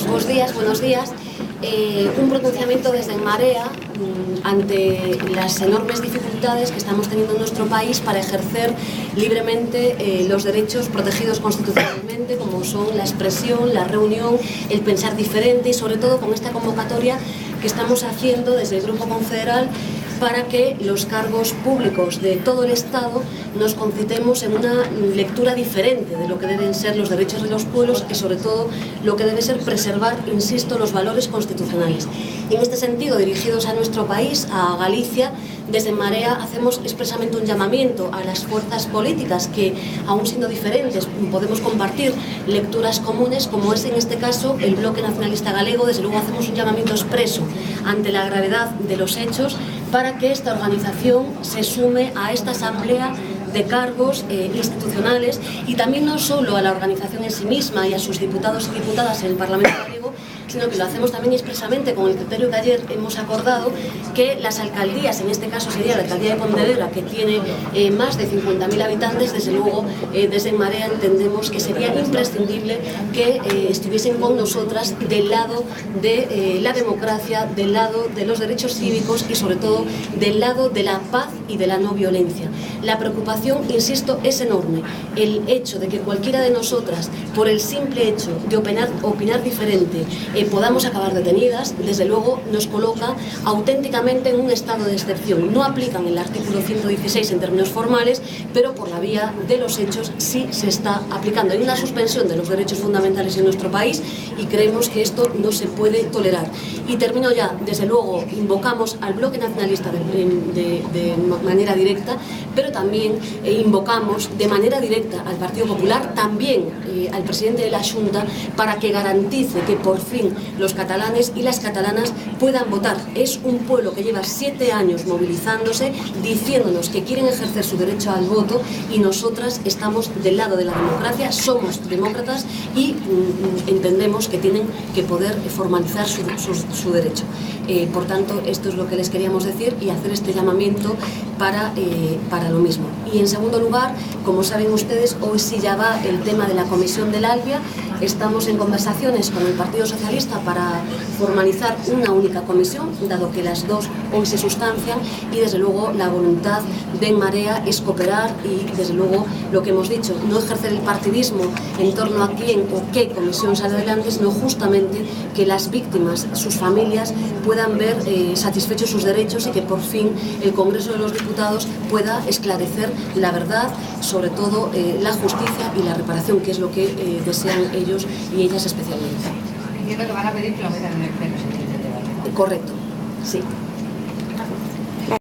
Buenos días. Un pronunciamiento desde En Marea ante las enormes dificultades que estamos teniendo en nuestro país para ejercer libremente los derechos protegidos constitucionalmente, como son la expresión, la reunión, el pensar diferente, y sobre todo con esta convocatoria que estamos haciendo desde el Grupo Confederal para que los cargos públicos de todo el Estado nos concitemos en una lectura diferente de lo que deben ser los derechos de los pueblos y sobre todo lo que debe ser preservar, insisto, los valores constitucionales. Y en este sentido, dirigidos a nuestro país, a Galicia, desde En Marea hacemos expresamente un llamamiento a las fuerzas políticas que, aún siendo diferentes, podemos compartir lecturas comunes, como es en este caso el Bloque Nacionalista Galego. Desde luego hacemos un llamamiento expreso ante la gravedad de los hechos para que esta organización se sume a esta asamblea de cargos institucionales, y también no solo a la organización en sí misma y a sus diputados y diputadas en el Parlamento gallego, sino que lo hacemos también expresamente con el criterio que ayer hemos acordado, que las alcaldías, en este caso sería la alcaldía de Pontevedra, que tiene más de 50.000 habitantes, desde luego desde En Marea entendemos que sería imprescindible que estuviesen con nosotras del lado de la democracia, del lado de los derechos cívicos y sobre todo del lado de la paz y de la no violencia. La preocupación, insisto, es enorme. El hecho de que cualquiera de nosotras, por el simple hecho de opinar diferente, podamos acabar detenidas, desde luego nos coloca auténticamente en un estado de excepción. No aplican el artículo 116 en términos formales, pero por la vía de los hechos sí se está aplicando. Hay una suspensión de los derechos fundamentales en nuestro país y creemos que esto no se puede tolerar. Y termino ya. Desde luego invocamos al Bloque Nacionalista de manera directa, pero también invocamos de manera directa al Partido Popular, también al presidente de la Xunta, para que garantice que por fin los catalanes y las catalanas puedan votar. Es un pueblo que lleva 7 años movilizándose, diciéndonos que quieren ejercer su derecho al voto, y nosotras estamos del lado de la democracia, somos demócratas y entendemos que tienen que poder formalizar su derecho. Por tanto, esto es lo que les queríamos decir y hacer este llamamiento para lo mismo. Y en segundo lugar, como saben ustedes, hoy sí ya va el tema de la Comisión del Albia. Estamos en conversaciones con el Partido Socialista para formalizar una única comisión, dado que las dos hoy se sustancian, y desde luego la voluntad de En Marea es cooperar y desde luego lo que hemos dicho, no ejercer el partidismo en torno a quién o qué comisión sale adelante, sino justamente que las víctimas, sus familias, puedan ver satisfechos sus derechos y que por fin el Congreso de los Diputados pueda esclarecer la verdad, sobre todo la justicia y la reparación, que es lo que desean ellos y ellas especialmente. Entiendo que van a pedir que lo metan en el pleno. Correcto, sí.